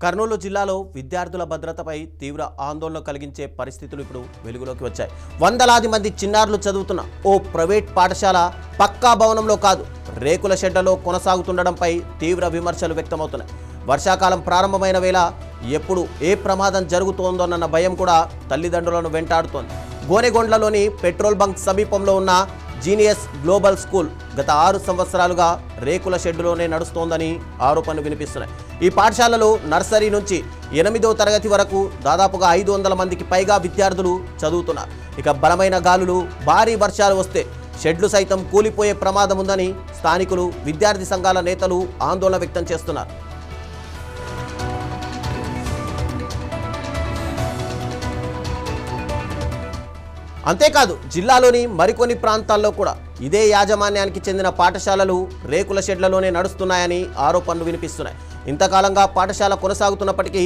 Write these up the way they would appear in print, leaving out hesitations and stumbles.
కర్నూలు జిల్లాలో విద్యార్థుల భద్రతపై తీవ్ర ఆందోళన కలిగించే పరిస్థితులు ఇప్పుడు వెలుగులోకి వచ్చాయి. వందలాది మంది చిన్నారులు చదువుతున్న ఓ ప్రైవేట్ పాఠశాల పక్కా భవనంలో కాదు, రేకుల షెడ్లలో కొనసాగుతుండడంపై తీవ్ర విమర్శలు వ్యక్తమవుతున్నాయి. వర్షాకాలం ప్రారంభమైన వేళ ఎప్పుడు ఏ ప్రమాదం జరుగుతోందోనన్న భయం కూడా తల్లిదండ్రులను వెంటాడుతోంది. గోనెగొండ్లలోని పెట్రోల్ బంక్ సమీపంలో ఉన్న జీనియస్ గ్లోబల్ స్కూల్ గత 6 సంవత్సరాలుగా రేకుల షెడ్డులోనే నడుస్తోందని ఆరోపణలు వినిపిస్తున్నాయి. ఈ పాఠశాలలో నర్సరీ నుంచి 8వ తరగతి వరకు దాదాపుగా 500 మందికి పైగా విద్యార్థులు చదువుతున్నారు. ఇక బలమైన గాలులు, భారీ వర్షాలు వస్తే షెడ్లు సైతం కూలిపోయే ప్రమాదం ఉందని స్థానికులు, విద్యార్థి సంఘాల నేతలు ఆందోళన వ్యక్తం చేస్తున్నారు. అంతేకాదు జిల్లాలోని మరికొన్ని ప్రాంతాల్లో కూడా ఇదే యాజమాన్యానికి చెందిన పాఠశాలలు రేకుల షెడ్లలోనే నడుస్తున్నాయని ఆరోపణలు వినిపిస్తున్నాయి. ఇంతకాలంగా పాఠశాల కొనసాగుతున్నప్పటికీ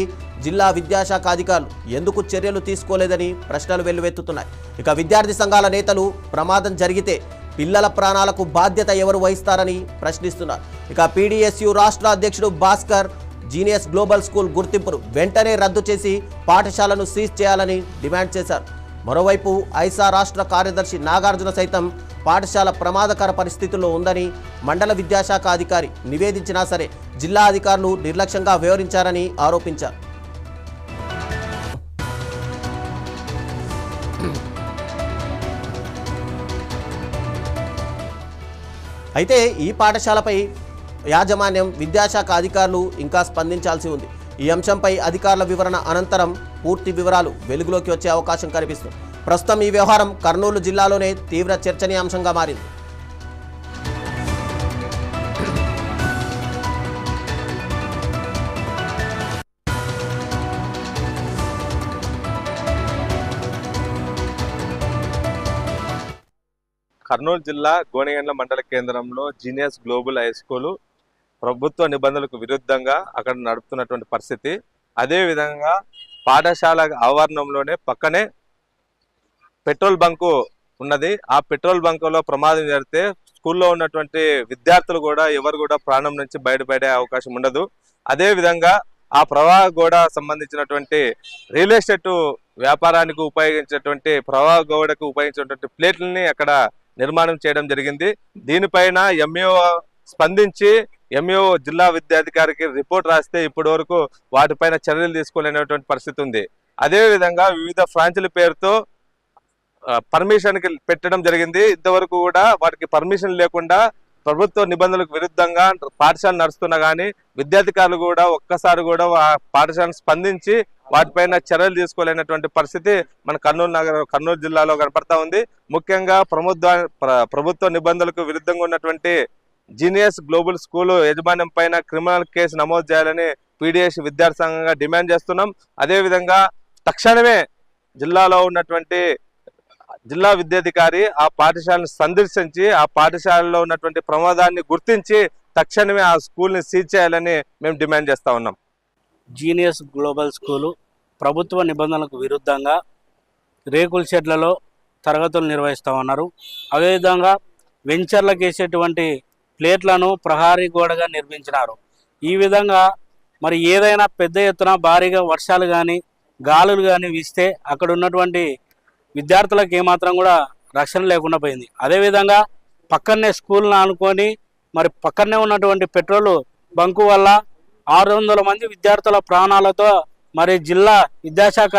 జిల్లా విద్యాశాఖ అధికారులు ఎందుకు చర్యలు తీసుకోలేదని ప్రశ్నలు వెల్లువెత్తుతున్నాయి. ఇక విద్యార్థి సంఘాల నేతలు ప్రమాదం జరిగితే పిల్లల ప్రాణాలకు బాధ్యత ఎవరు వహిస్తారని ప్రశ్నిస్తున్నారు. ఇక పీడీఎస్యు రాష్ట్ర అధ్యక్షుడు భాస్కర్ జీనియస్ గ్లోబల్ స్కూల్ గుర్తింపును వెంటనే రద్దు చేసి పాఠశాలను సీజ్ చేయాలని డిమాండ్ చేశారు. మరోవైపు ఐసా రాష్ట్ర కార్యదర్శి నాగార్జున సైతం పాఠశాల ప్రమాదకర పరిస్థితుల్లో ఉందని మండల విద్యాశాఖ అధికారి నివేదించినా సరే జిల్లా అధికారులు నిర్లక్ష్యంగా వ్యవహరించారని ఆరోపించారు. అయితే ఈ పాఠశాలపై యాజమాన్యం, విద్యాశాఖ అధికారులు ఇంకా స్పందించాల్సి ఉంది. ఈ అంశంపై అధికారుల వివరణ అనంతరం పూర్తి వివరాలు వెలుగులోకి వచ్చే అవకాశం కనిపిస్తుంది. ప్రస్తుతం ఈ వ్యవహారం కర్నూలు జిల్లాలోనే తీవ్ర చర్చనీయాంశంగా మారింది. కర్నూలు జిల్లా గోనెగండ్ల మండల కేంద్రంలో జీనియస్ గ్లోబల్ హై స్కూల్ ప్రభుత్వ నిబంధనలకు విరుద్ధంగా అక్కడ నడుపుతున్నటువంటి పరిస్థితి. అదేవిధంగా పాఠశాల ఆవరణంలోనే పక్కనే పెట్రోల్ బంకు ఉన్నది. ఆ పెట్రోల్ బంకులో ప్రమాదం జరిగితే స్కూల్లో ఉన్నటువంటి విద్యార్థులు కూడా ఎవరు కూడా ప్రాణం నుంచి బయటపడే అవకాశం ఉండదు. అదేవిధంగా ఆ ప్రవాహ గోడ సంబంధించినటువంటి రియల్ ఎస్టేట్ వ్యాపారానికి ఉపయోగించేటువంటి ప్రవాహ గోడకు ఉపయోగించినటువంటి ప్లేట్లని అక్కడ నిర్మాణం చేయడం జరిగింది. దీనిపైన ఎంఈఓ స్పందించి ఎంఈఓ జిల్లా విద్యాధికారికి రిపోర్ట్ రాస్తే ఇప్పటి వరకు వాటిపైన చర్యలు తీసుకోలేనటువంటి పరిస్థితి ఉంది. అదేవిధంగా వివిధ ఫ్రాంచుల పేరుతో పర్మిషన్కి పెట్టడం జరిగింది. ఇంతవరకు కూడా వాటికి పర్మిషన్ లేకుండా ప్రభుత్వ నిబంధనలకు విరుద్ధంగా పాఠశాల నడుస్తున్నా కానీ విద్యాధికారులు కూడా ఒక్కసారి కూడా పాఠశాలను స్పందించి వాటిపైన చర్యలు తీసుకోలేనటువంటి పరిస్థితి మన కర్నూలు జిల్లాలో కనపడతా ఉంది. ముఖ్యంగా ప్రభుత్వ నిబంధనలకు విరుద్ధంగా ఉన్నటువంటి జీనియస్ గ్లోబల్ స్కూల్ యాజమాన్యం పైన క్రిమినల్ కేసు నమోదు చేయాలని పీడీఎస్ విద్యార్థి సంఘంగా డిమాండ్ చేస్తున్నాం. అదేవిధంగా తక్షణమే జిల్లాలో ఉన్నటువంటి జిల్లా విద్యాధికారి ఆ పాఠశాలను సందర్శించి ఆ పాఠశాలలో ఉన్నటువంటి ప్రమాదాన్ని గుర్తించి తక్షణమే ఆ స్కూల్ని సీజ్ చేయాలని మేము డిమాండ్ చేస్తా ఉన్నాం. జీనియస్ గ్లోబల్ స్కూలు ప్రభుత్వ నిబంధనలకు విరుద్ధంగా రేకుల షెడ్లలో తరగతులు నిర్వహిస్తామన్నారు. అదేవిధంగా వెంచర్లకు వేసేటువంటి ప్లేట్లను ప్రహారీ గోడగా నిర్మించినారు. ఈ విధంగా మరి ఏదైనా పెద్ద ఎత్తున భారీగా వర్షాలు కానీ గాలులు కానీ వీస్తే అక్కడ ఉన్నటువంటి విద్యార్థులకు ఏమాత్రం కూడా రక్షణ లేకుండా పోయింది. అదేవిధంగా పక్కనే స్కూల్ని ఆనుకొని మరి పక్కనే ఉన్నటువంటి పెట్రోల్ బంకు వల్ల 600 మంది విద్యార్థుల ప్రాణాలతో మరి జిల్లా విద్యాశాఖ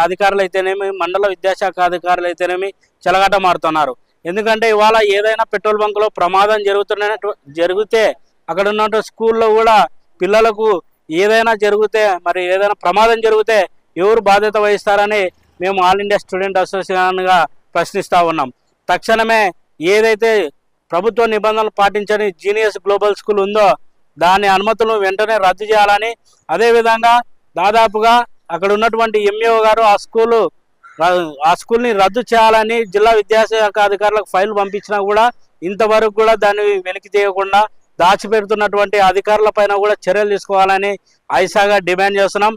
అధికారులు అయితేనేమి, మండల విద్యాశాఖ అధికారులు అయితేనేమి చెలగాట మారుతున్నారు. ఎందుకంటే ఇవాళ ఏదైనా పెట్రోల్ బంకులో ప్రమాదం జరిగితే అక్కడ ఉన్న స్కూల్లో కూడా పిల్లలకు ఏదైనా జరిగితే మరి ఏదైనా ప్రమాదం జరిగితే ఎవరు బాధ్యత వహిస్తారని మేము ఆల్ ఇండియా స్టూడెంట్ అసోసియేషన్గా ప్రశ్నిస్తూ ఉన్నాం. తక్షణమే ఏదైతే ప్రభుత్వ నిబంధనలు పాటించని జీనియస్ గ్లోబల్ స్కూల్ ఉందో దాని అనుమతులను వెంటనే రద్దు చేయాలని, అదేవిధంగా దాదాపుగా అక్కడ ఉన్నటువంటి ఎంఈఓ గారు ఆ స్కూల్ని రద్దు చేయాలని జిల్లా విద్యాశాఖ అధికారులకు ఫైల్ పంపించినా కూడా ఇంతవరకు కూడా దాన్ని వెలికి తీయకుండా దాచిపెడుతున్నటువంటి అధికారుల పైన కూడా చర్యలు తీసుకోవాలని ఐసాగా డిమాండ్ చేస్తున్నాం.